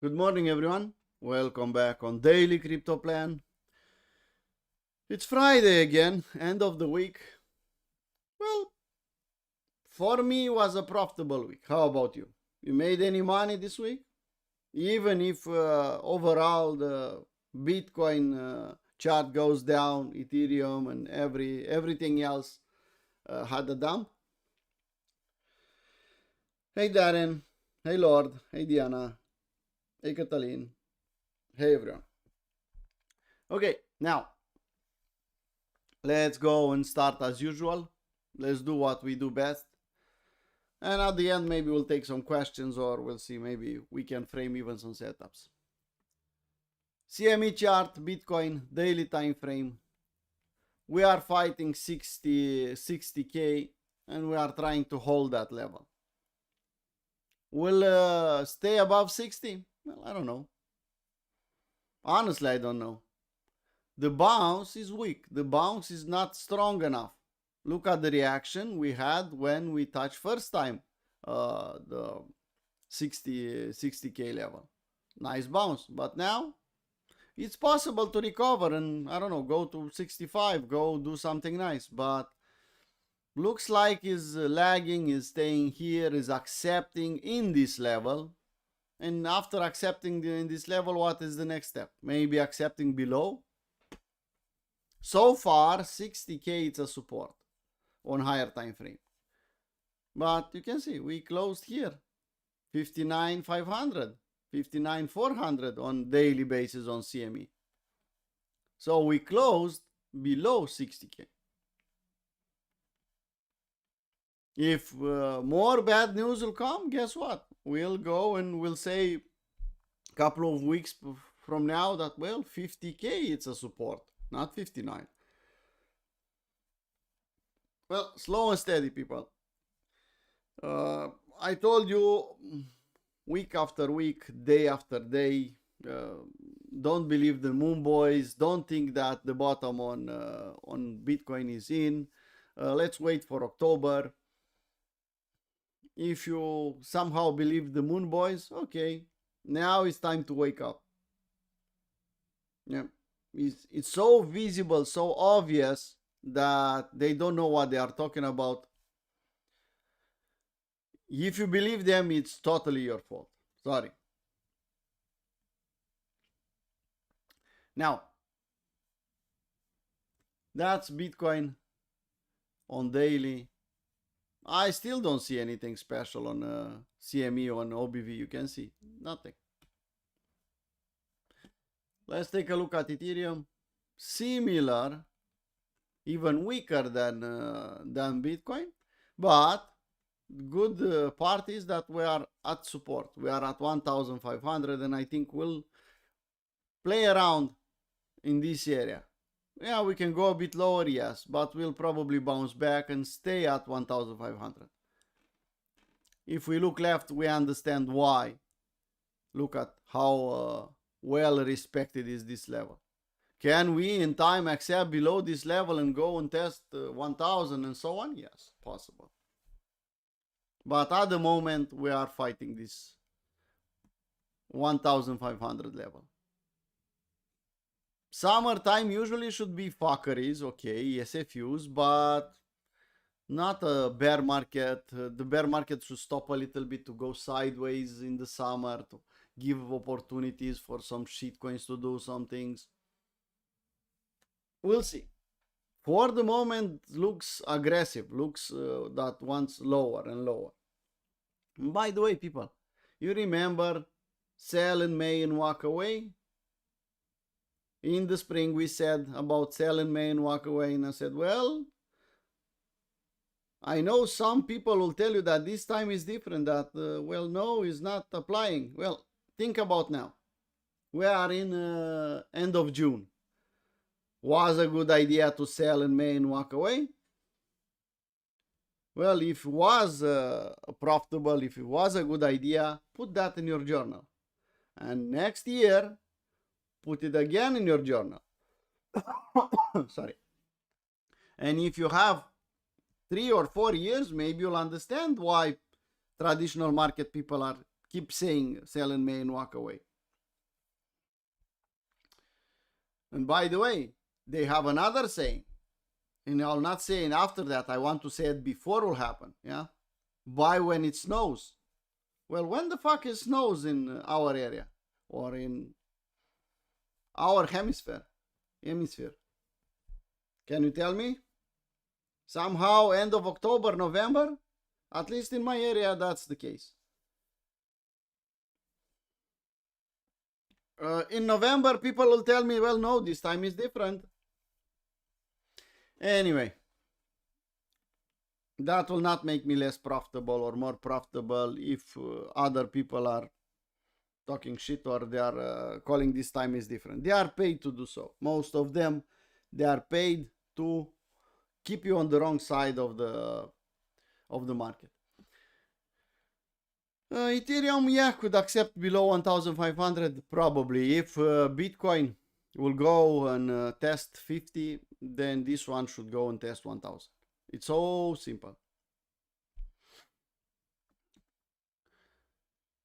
Good morning, everyone. Welcome back on Daily Crypto Plan. It's Friday again, end of the week. Well, for me, it was a profitable week. How about you? You made any money this week? Even if overall the Bitcoin chart goes down, Ethereum and everything else had a dump? Hey Darren, hey Lord, hey Diana, hey Katalin, hey everyone. Okay, now let's go and start as usual. Let's do what we do best. And at the end, maybe we'll take some questions or we'll see, maybe we can frame even some setups. CME chart, Bitcoin, daily time frame. We are fighting 60K and we are trying to hold that level. Will stay above 60? Well, I don't know. Honestly, I don't know. The bounce is weak. The bounce is not strong enough. Look at the reaction we had when we touched first time the 60K level. Nice bounce. But now it's possible to recover and, I don't know, go to 65, go do something nice. But looks like is lagging, is staying here, is accepting in this level. And after accepting in this level, what is the next step? Maybe accepting below. So far, 60K is a support on higher time frame. But you can see we closed here 59,500, 59,400 on daily basis on CME. So we closed below 60K. If more bad news will come, guess what? We'll go and we'll say a couple of weeks from now that, well, 50K it's a support, not 59. Well, slow and steady, people. I told you week after week, day after day, don't believe the moon boys. Don't think that the bottom on Bitcoin is in. Let's wait for October. If you somehow believe the moon boys, okay, now it's time to wake up. Yeah, it's so visible, so obvious that they don't know what they are talking about. If you believe them, it's totally your fault. Sorry. Now, that's Bitcoin on daily. I still don't see anything special on CME or on OBV. You can see nothing. Let's take a look at Ethereum. Similar, even weaker than Bitcoin, but good part is that we are at support. We are at 1,500, and I think we'll play around in this area. Yeah, we can go a bit lower, yes, but we'll probably bounce back and stay at 1,500. If we look left, we understand why. Look at how well respected is this level. Can we in time accept below this level and go and test 1,000 and so on? Yes, possible. But at the moment, we are fighting this 1,500 level. Summertime usually should be fuckeries, okay, SFUs, but not a bear market. The bear market should stop a little bit to go sideways in the summer to give opportunities for some shitcoins to do some things. We'll see. For the moment, looks aggressive, looks that wants lower and lower. And by the way, people, you remember sell in May and walk away? In the spring, we said about sell in May and walk away, and I said, well, I know some people will tell you that this time is different, that, well, no, is not applying. Well, think about now. We are in end of June. Was a good idea to sell in May and walk away? Well, if it was profitable, if it was a good idea, put that in your journal. And next year, put it again in your journal. Sorry. And if you have 3 or 4 years, maybe you'll understand why traditional market people keep saying sell in May and walk away. And by the way, they have another saying, and I'll not say it after that. I want to say it before it will happen. Yeah, buy when it snows. Well, when the fuck it snows in our area or in our hemisphere? Can you tell me? Somehow, end of October, November? At least in my area, that's the case. In November, people will tell me, well, no, this time is different. Anyway, that will not make me less profitable or more profitable if other people are talking shit or they are calling this time is different. They are paid to do so. Most of them, they are paid to keep you on the wrong side of the market. Ethereum, yeah, could accept below 1,500 probably. If Bitcoin will go and test 50, then this one should go and test 1,000. It's so simple.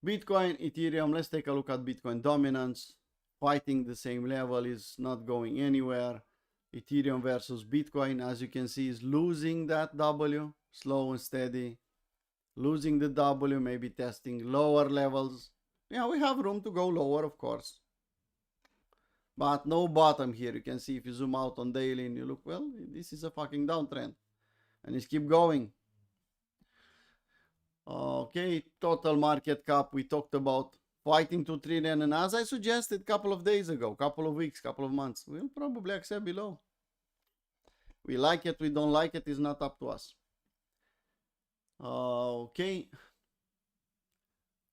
Bitcoin, Ethereum, let's take a look at Bitcoin dominance. Fighting the same level, is not going anywhere. Ethereum versus Bitcoin, as you can see, is losing that W, slow and steady. Losing the W, maybe testing lower levels. Yeah, we have room to go lower, of course. But no bottom here. You can see if you zoom out on daily and you look, well, this is a fucking downtrend. And it's keep going. Okay, total market cap, we talked about fighting to 2 trillion. And as I suggested a couple of days ago, couple of weeks, couple of months, we'll probably accept below. We like it, we don't like it, is not up to us. Okay,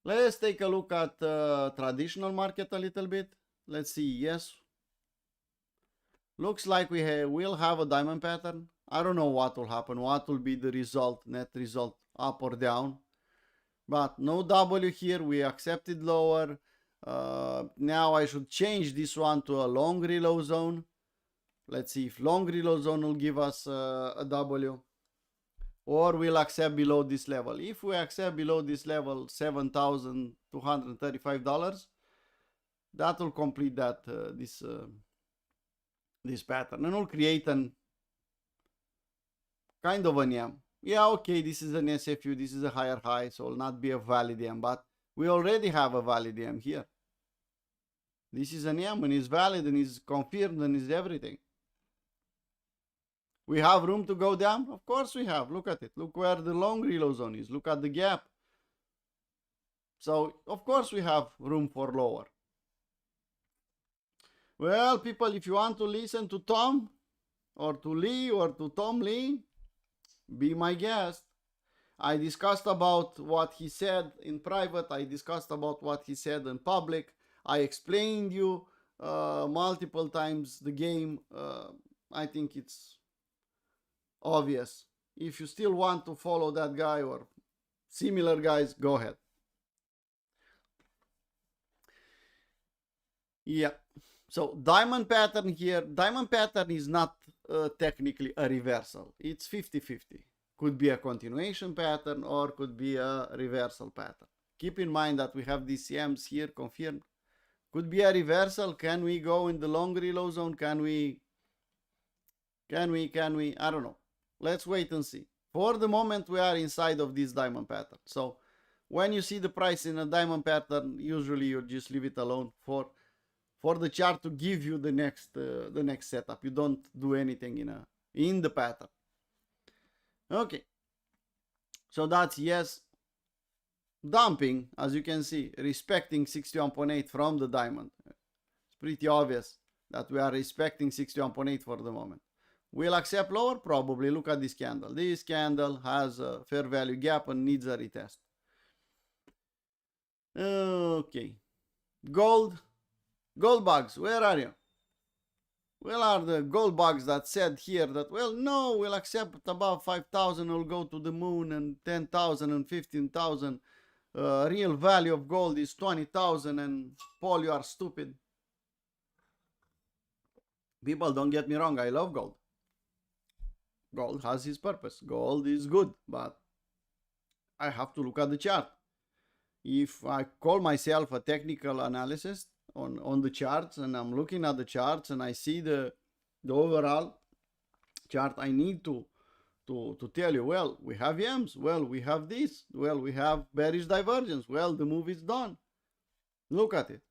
let's take a look at traditional market a little bit. Let's see. Yes, looks like we will have a diamond pattern. I don't know what will happen, what will be the result, net result, up or down, but no W here. We accepted lower. Now I should change this one to a long reload zone. Let's see if long reload zone will give us a W. Or we'll accept below this level. If we accept below this level, $7,235, that will complete that this pattern, and will create an kind of an EM. Yeah, okay, this is an SFU, this is a higher high, so it will not be a valid EM, but we already have a valid EM here. This is an EM and is valid and is confirmed and is everything. We have room to go down? Of course we have. Look at it. Look where the long reload zone is. Look at the gap. So, of course we have room for lower. Well, people, if you want to listen to Tom or to Lee or to Tom Lee, be my guest. I discussed about what he said in private. I discussed about what he said in public. I explained you multiple times the game. I think it's obvious. If you still want to follow that guy or similar guys, go ahead. Yeah. So diamond pattern here. Diamond pattern is not technically a reversal. It's 50-50. Could be a continuation pattern or could be a reversal pattern. Keep in mind that we have these CMs here confirmed. Could be a reversal. Can we go in the long reload zone? Can we? I don't know. Let's wait and see. For the moment, we are inside of this diamond pattern. So when you see the price in a diamond pattern, usually you just leave it alone for the chart to give you the next setup. You don't do anything in the pattern. Okay. So that's yes. Dumping, as you can see, respecting 61.8 from the diamond. It's pretty obvious that we are respecting 61.8 for the moment. We'll accept lower, probably. Look at this candle. This candle has a fair value gap and needs a retest. Okay. Gold bugs, where are you? Where are the gold bugs that said here that, well, no, we'll accept above 5,000, we'll go to the moon, and 10,000 and 15,000. Real value of gold is 20,000, and Paul, you are stupid. People, don't get me wrong, I love gold. Gold has its purpose. Gold is good, but I have to look at the chart. If I call myself a technical analyst, on the charts, and I'm looking at the charts and I see the overall chart. I need to tell you, well, we have yams, well, we have this, well, we have bearish divergence, well, the move is done. Look at it.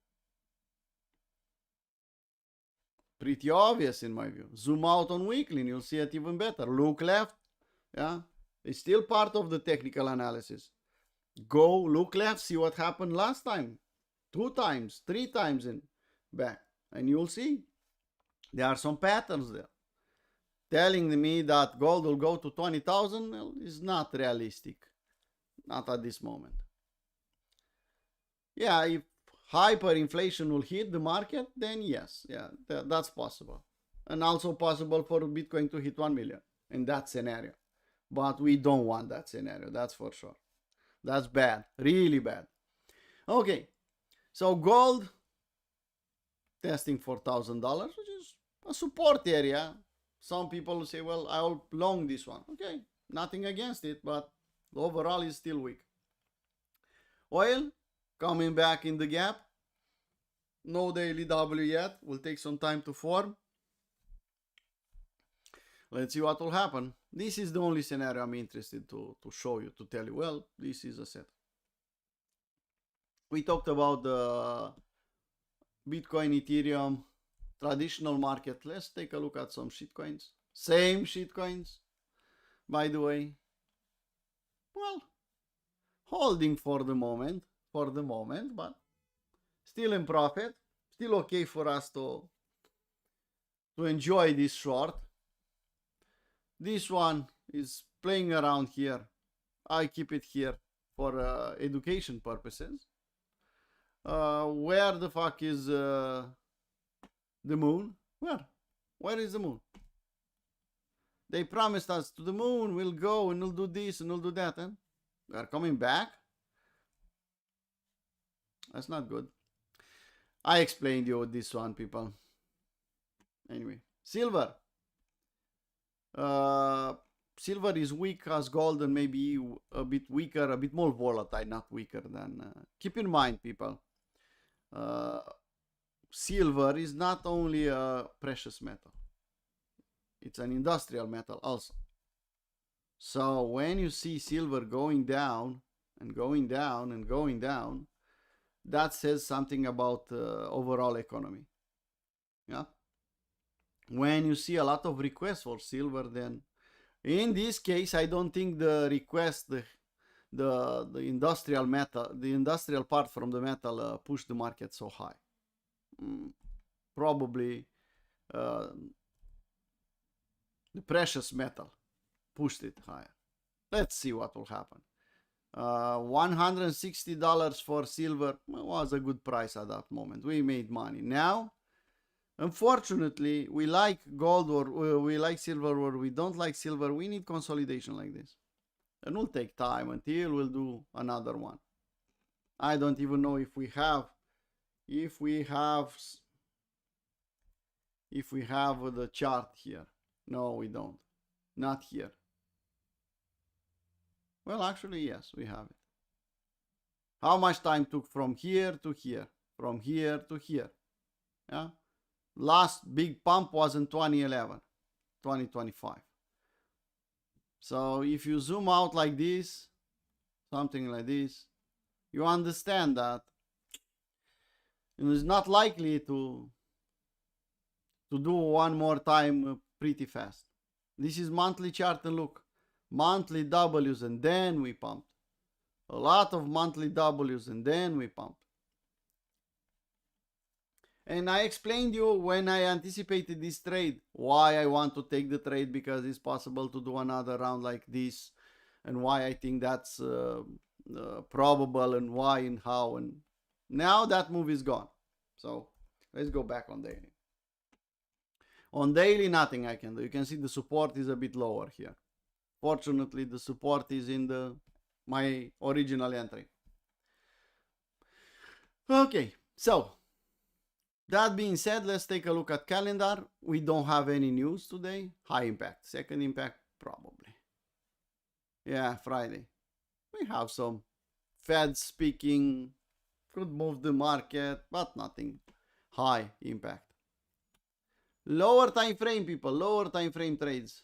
Pretty obvious in my view. Zoom out on weekly and you'll see it even better. Look left. Yeah, it's still part of the technical analysis. Go look left, see what happened last time. 2 times, 3 times in back. And you'll see there are some patterns there. Telling me that gold will go to 20,000 is not realistic. Not at this moment. Yeah, if hyperinflation will hit the market, then yes, yeah, that's possible. And also possible for Bitcoin to hit 1 million in that scenario. But we don't want that scenario, that's for sure. That's bad, really bad. Okay, so gold testing $4,000, which is a support area. Some people will say, well, I'll long this one. Okay, nothing against it, but overall is still weak. Oil coming back in the gap. No daily W yet. Will take some time to form. Let's see what will happen. This is the only scenario I'm interested to show you, to tell you, well, this is a set. We talked about the Bitcoin, Ethereum, traditional market. Let's take a look at some shitcoins. Same shitcoins, by the way. Well, holding for the moment, but still in profit. Still okay for us to enjoy this short. This one is playing around here. I keep it here for education purposes. Where the fuck is the moon? Where is the moon? They promised us to the moon, we'll go and we'll do this and we'll do that, and we are coming back. That's not good. I explained you this one, people. Anyway, silver. Silver is weak as gold and maybe a bit weaker, a bit more volatile, not weaker than. Keep in mind, people, silver is not only a precious metal, it's an industrial metal also. So when you see silver going down and going down and going down, that says something about overall economy. Yeah. When you see a lot of requests for silver, then in this case, I don't think the request, the industrial metal, the industrial part from the metal pushed the market so high. Probably the precious metal pushed it higher. Let's see what will happen. $160 for silver was a good price at that moment. We made money. Now, unfortunately, we like gold or we like silver or we don't like silver. We need consolidation like this. And we'll take time until we'll do another one. I don't even know if we have the chart here. No, we don't. Not here. Well, actually, yes, we have it. How much time took from here to here? From here to here. Yeah. Last big pump was in 2011, 2025. So if you zoom out like this, something like this, you understand that it's not likely to do one more time pretty fast. This is monthly chart and look. Monthly W's and then we pumped. A lot of monthly W's and then we pumped. And I explained you when I anticipated this trade, why I want to take the trade, because it's possible to do another round like this, and why I think that's probable, and why and how. And now that move is gone. So let's go back on daily. On daily, nothing I can do. You can see the support is a bit lower here. Fortunately, the support is in my original entry. Okay, so that being said, let's take a look at calendar. We don't have any news today. High impact. Second impact, probably. Yeah, Friday. We have some Fed speaking Could move the market, but nothing high impact. Lower time frame, people. Lower time frame trades.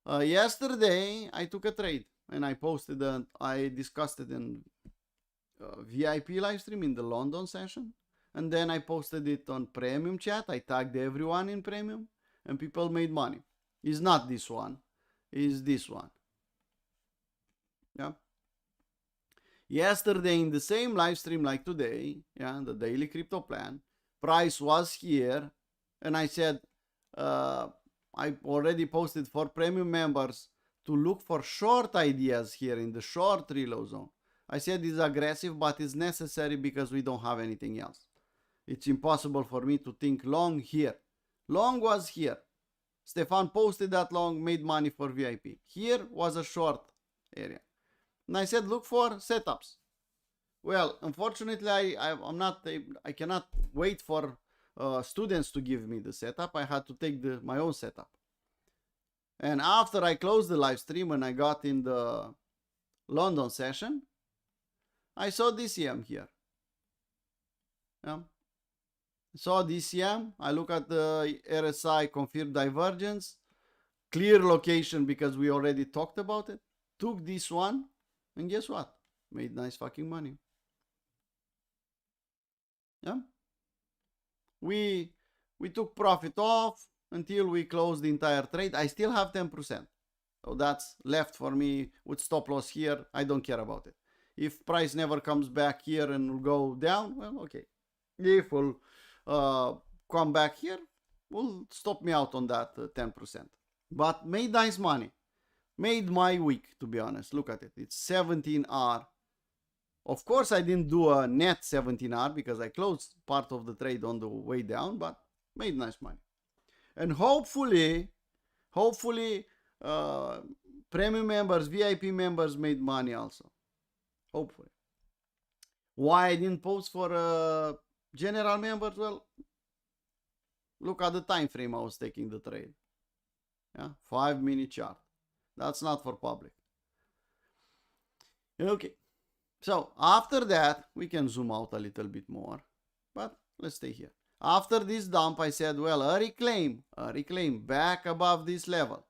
Yesterday, I took a trade and I posted it. I discussed it in VIP live stream in the London session. And then I posted it on premium chat. I tagged everyone in premium and people made money. It's not this one. It's this one. Yeah. Yesterday in the same live stream like today, yeah, the daily crypto plan, price was here, and I said I already posted for premium members to look for short ideas here in the short reload zone. I said it's aggressive, but it's necessary because we don't have anything else. It's impossible for me to think long here. Long was here. Stefan posted that long, made money for VIP. Here was a short area. And I said, look for setups. Well, unfortunately, I cannot wait for students to give me the setup. I had to take my own setup. And after I closed the live stream and I got in the London session, I saw DCM here. Yeah. Saw DCM. I look at the RSI confirmed divergence. Clear location because we already talked about it. Took this one. And guess what? Made nice fucking money. Yeah. We took profit off until we closed the entire trade. I still have 10%. So that's left for me with stop loss here. I don't care about it. If price never comes back here and will go down, well, okay. If we'll come back here, will stop me out on that 10%. But made nice money. Made my week, to be honest. Look at it. It's 17R. Of course, I didn't do a net 17R because I closed part of the trade on the way down, but made nice money. And hopefully, premium members, VIP members made money also. Hopefully. Why I didn't post for general members? Well, look at the time frame I was taking the trade. Yeah, 5-minute chart. That's not for public. Okay. So after that, we can zoom out a little bit more, but let's stay here. After this dump, I said, well, a reclaim back above this level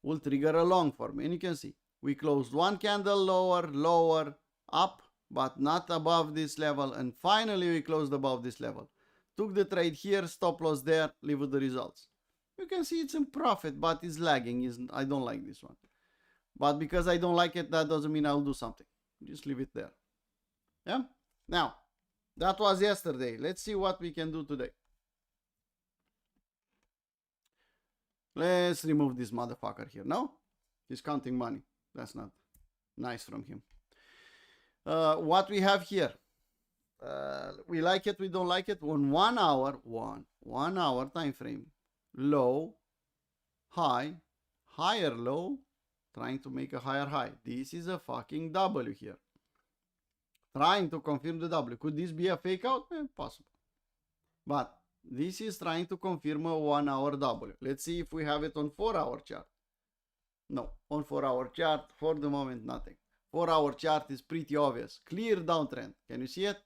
will trigger a long for me. And you can see we closed one candle lower, up, but not above this level. And finally, we closed above this level. Took the trade here, stop loss there, leave with the results. You can see it's in profit, but it's lagging. I don't like this one. But because I don't like it, that doesn't mean I'll do something. Just leave it there. Yeah? Now, that was yesterday. Let's see what we can do today. Let's remove this motherfucker here. No? He's counting money. That's not nice from him. What we have here. We like it, we don't like it. On 1 hour, one hour time frame. Low, high, higher low, trying to make a higher high. This is a fucking W here. Trying to confirm the W. Could this be a fake out? Possible. But this is trying to confirm a 1 hour W. Let's see if we have it on 4 hour chart. No, on 4 hour chart, for the moment, nothing. 4 hour chart is pretty obvious. Clear downtrend. Can you see it?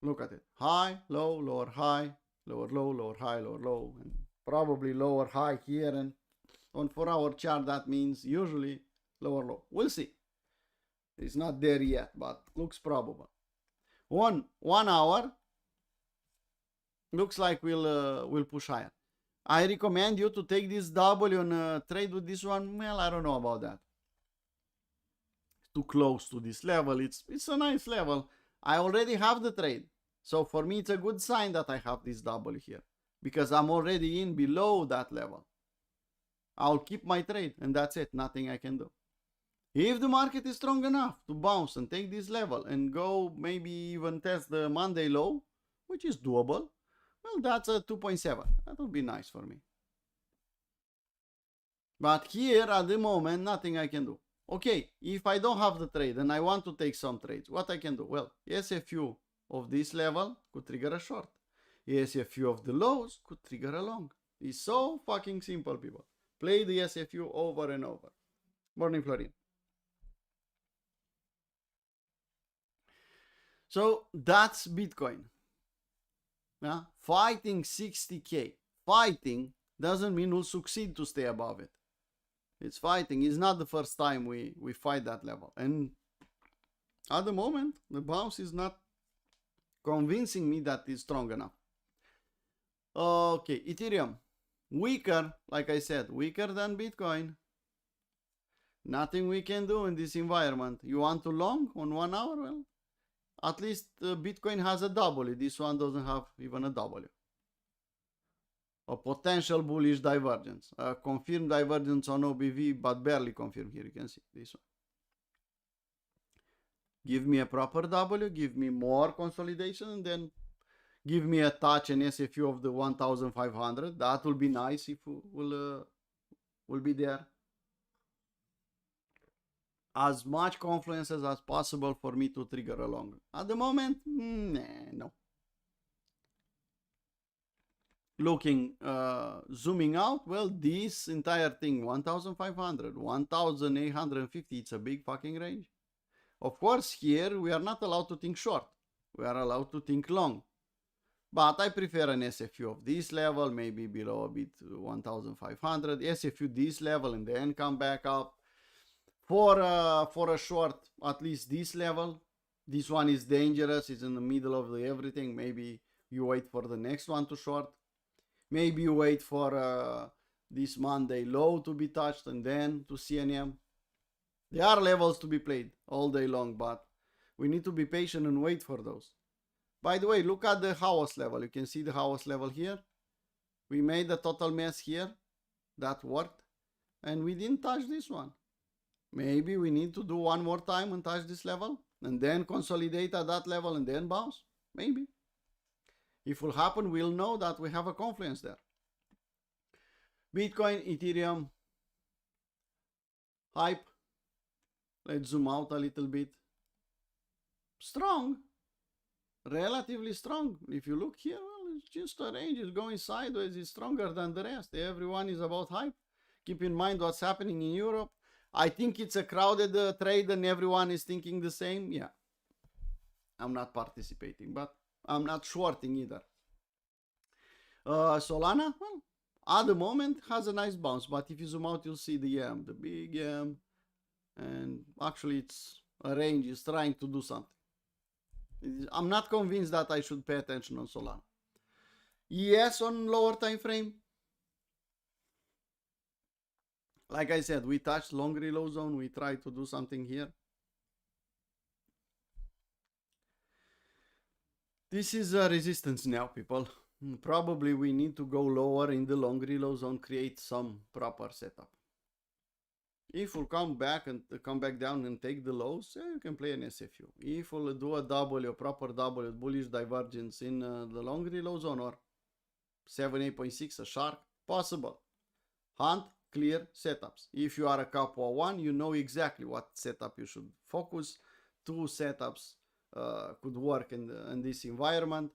Look at it. High, low, lower high, lower low, lower high, lower low, and probably lower high here. And on 4 hour chart, that means usually lower low. We'll see. It's not there yet, but looks probable. 1 hour looks like we'll push higher. I recommend you to take this W and trade with this one. Well, I don't know about that. Too close to this level. It's a nice level. I already have the trade. So for me, it's a good sign that I have this W here because I'm already in below that level. I'll keep my trade and that's it. Nothing I can do. If the market is strong enough to bounce and take this level and go maybe even test the Monday low, which is doable, well, that's a 2.7. That would be nice for me. But here at the moment, nothing I can do. Okay, if I don't have the trade and I want to take some trades, what I can do? Well, SFU of this level could trigger a short. SFU of the lows could trigger a long. It's so fucking simple, people. Play the SFU over and over. Morning, Florin. So that's Bitcoin. Yeah? Fighting 60K. Fighting doesn't mean we'll succeed to stay above it. It's fighting. It's not the first time we fight that level. And at the moment, the bounce is not convincing me that it's strong enough. Okay, Ethereum. Weaker, like I said, weaker than Bitcoin. Nothing we can do in this environment. You want to long on 1 hour? Well, at least Bitcoin has a W. This one doesn't have even a W. A potential bullish divergence. A confirmed divergence on OBV, but barely confirmed here. You can see this one. Give me a proper W, give me more consolidation, and then give me a touch and SFU of the 1500. That will be nice if will be there. As much confluences as possible for me to trigger a long. At the moment, no. Looking, zooming out, well, this entire thing, 1500, 1850, it's a big fucking range. Of course, here we are not allowed to think short. We are allowed to think long. But I prefer an SFU of this level, maybe below a bit 1500. SFU this level and then come back up. For a short, at least this level. This one is dangerous. It's in the middle of everything. Maybe you wait for the next one to short. Maybe you wait for this Monday low to be touched and then to CNM. There are levels to be played all day long, but we need to be patient and wait for those. By the way, look at the house level. You can see the house level here. We made a total mess here. That worked. And we didn't touch this one. Maybe we need to do one more time and touch this level and then consolidate at that level and then bounce. Maybe. If it will happen, we'll know that we have a confluence there. Bitcoin, Ethereum, hype. Let's zoom out a little bit. Strong. Relatively strong. If you look here, well, it's just a range. It's going sideways. It's stronger than the rest. Everyone is about hype. Keep in mind what's happening in Europe. I think it's a crowded trade and everyone is thinking the same. Yeah. I'm not participating, but I'm not shorting either. Solana, well, at the moment has a nice bounce, but if you zoom out, you'll see the M, the big M, and actually it's a range, it's trying to do something. I'm not convinced that I should pay attention on Solana. Yes, on lower time frame. Like I said, we touched long reload zone. We try to do something here. This is a resistance now, people. Probably we need to go lower in the long reload zone, create some proper setup. If we'll come back down and take the lows, you can play an SFU. If we'll do a W, a proper W, bullish divergence in the long reload zone or 78.6, a shark, possible. Hunt clear setups. If you are a capo 1, you know exactly what setup you should focus. 2 setups could work in this environment.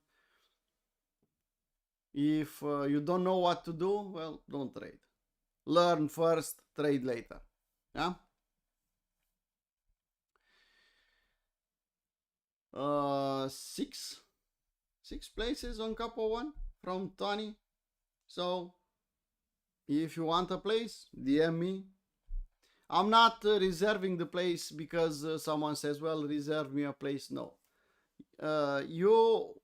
If you don't know what to do, well, don't trade. Learn first, trade later. Yeah. 6 places on capo 1 from Tony. So if you want a place, DM me. I'm not reserving the place because someone says, well, reserve me a place. No. You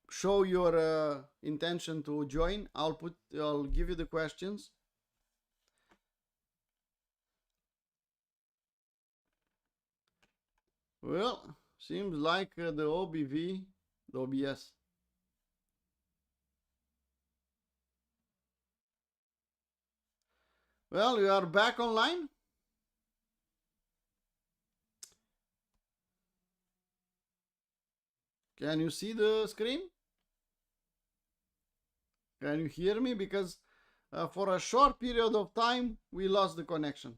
show your intention to join. I'll give you the questions. Well, seems like the OBV, the OBS. Well, we are back online. Can you see the screen? Can you hear me? Because for a short period of time, we lost the connection.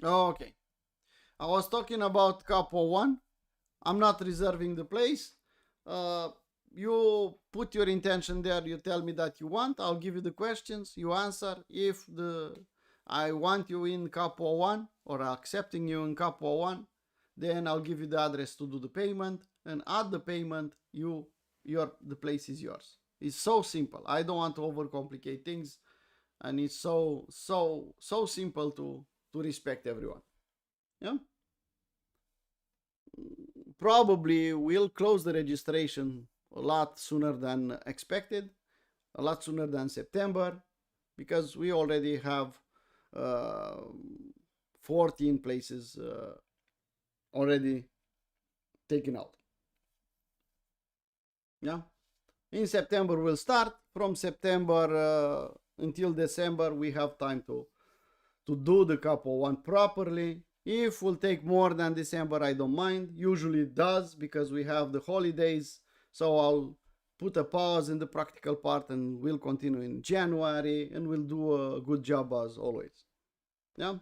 Okay. I was talking about Capo 1. I'm not reserving the place. you put your intention there, you tell me that you want, I'll give you the questions, you answer. If I want you in Capo 1 or accepting you in Capo 1, then I'll give you the address to do the payment, and at the payment the place is yours. It's so simple. I don't want to overcomplicate things, and it's so simple to respect everyone. Yeah. Probably we'll close the registration a lot sooner than expected, a lot sooner than September, because we already have 14 places already taken out. Yeah. In September we'll start. From September until December we have time to do the Capo 1 properly. If will take more than December, I don't mind. Usually it does, because we have the holidays. So I'll put a pause in the practical part and we'll continue in January, and we'll do a good job as always. Yeah.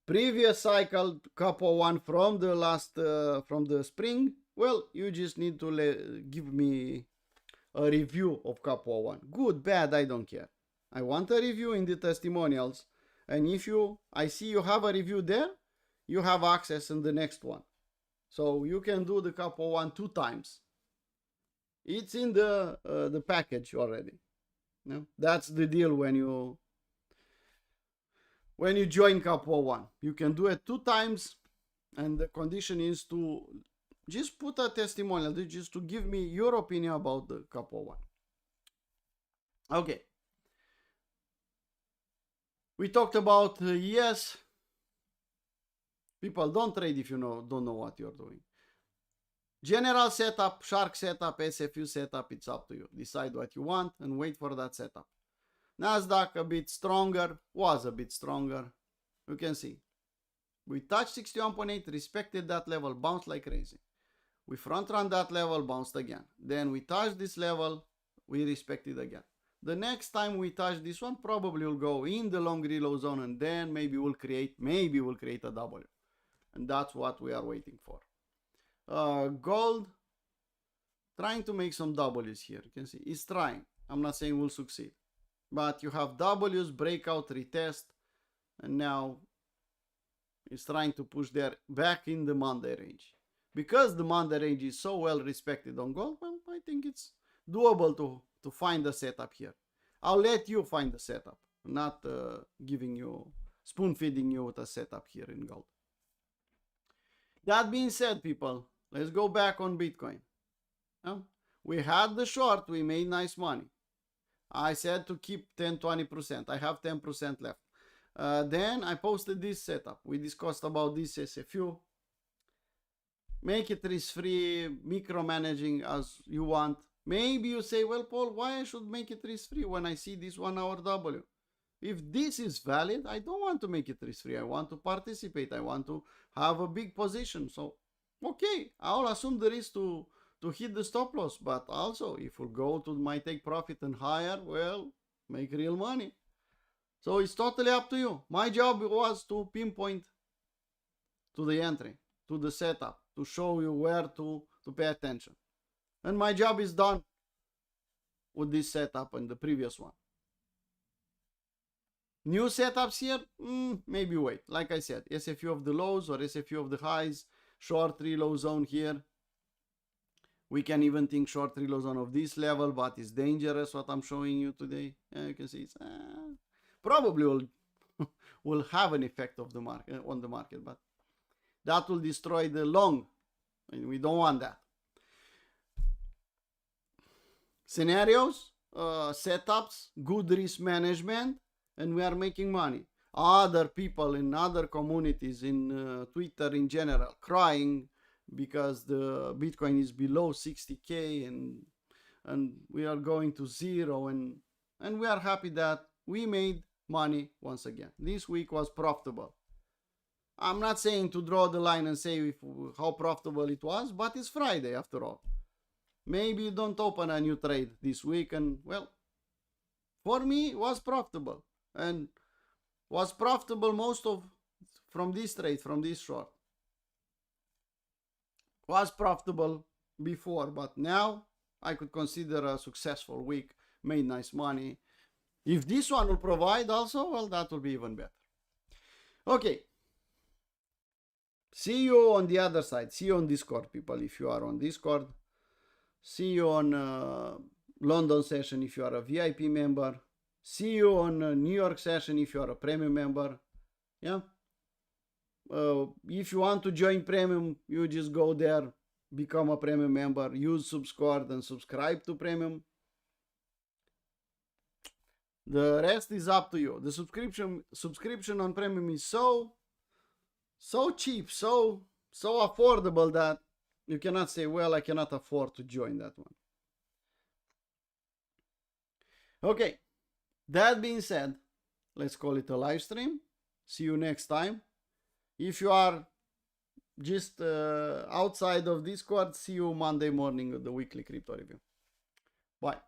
Previous cycle, Capo 1 from the last, from the spring, well, you just need to give me a review of Capo 1. Good, bad, I don't care. I want a review in the testimonials. And if I see you have a review there, you have access in the next one. So you can do the Capo 1 2 times. It's in the package already. No? That's the deal when you join Capo 1. You can do it 2 times, and the condition is to just put a testimonial, just to give me your opinion about the Capo 1. Okay. We talked about, yes, people don't trade if you don't know what you're doing. General setup, shark setup, SFU setup, it's up to you. Decide what you want and wait for that setup. Nasdaq a bit stronger, was a bit stronger. You can see. We touched 61.8, respected that level, bounced like crazy. We front run that level, bounced again. Then we touched this level, we respected again. The next time we touch this one, probably will go in the long reload zone, and then maybe we'll create a W. And that's what we are waiting for. Gold, trying to make some W's here. You can see it's trying. I'm not saying we'll succeed. But you have W's, breakout, retest, and now it's trying to push there back in the Monday range. Because the Monday range is so well respected on gold, well, I think it's doable to find a setup here. I'll let you find the setup, not spoon feeding you with a setup here in gold. That being said, people, let's go back on Bitcoin. We had the short, we made nice money. I said to keep 10-20%. I have 10% left. Then I posted this setup. We discussed about this SFU. Make it risk-free, micromanaging as you want. Maybe you say, well, Paul, why I should make it risk-free when I see this 1 hour W? If this is valid, I don't want to make it risk-free. I want to participate. I want to have a big position. So, okay, I'll assume the risk to hit the stop loss. But also, if we go to my take profit and higher, well, make real money. So it's totally up to you. My job was to pinpoint to the entry, to the setup, to show you where to pay attention. And my job is done with this setup and the previous one. New setups here, maybe wait. Like I said, SFU of the lows or SFU of the highs, short reload zone here. We can even think short reload zone of this level, but it's dangerous what I'm showing you today. You can see it's probably will have an effect of the market on the market, but that will destroy the long, and we don't want that. Scenarios, setups, good risk management, and we are making money. Other people in other communities, in Twitter in general, crying because the Bitcoin is below 60K and we are going to zero, and we are happy that we made money once again. This week was profitable. I'm not saying to draw the line and say how profitable it was, but it's Friday after all. Maybe you don't open a new trade this week, and well, for me it was profitable, and was profitable from this trade, from this short. Was profitable before, but now I could consider a successful week, made nice money. If this one will provide also, well, that will be even better. Okay. See you on the other side. See you on Discord, people, if you are on Discord. See you on London session if you are a VIP member. See you on New York session if you are a premium member. Yeah. If you want to join premium, you just go there, become a premium member, use Subscribe and subscribe to premium. The rest is up to you. The subscription on premium is so cheap, so affordable that you cannot say, well, I cannot afford to join that one. Okay, that being said, let's call it a live stream. See you next time. If you are just outside of Discord, see you Monday morning with the weekly crypto review. Bye.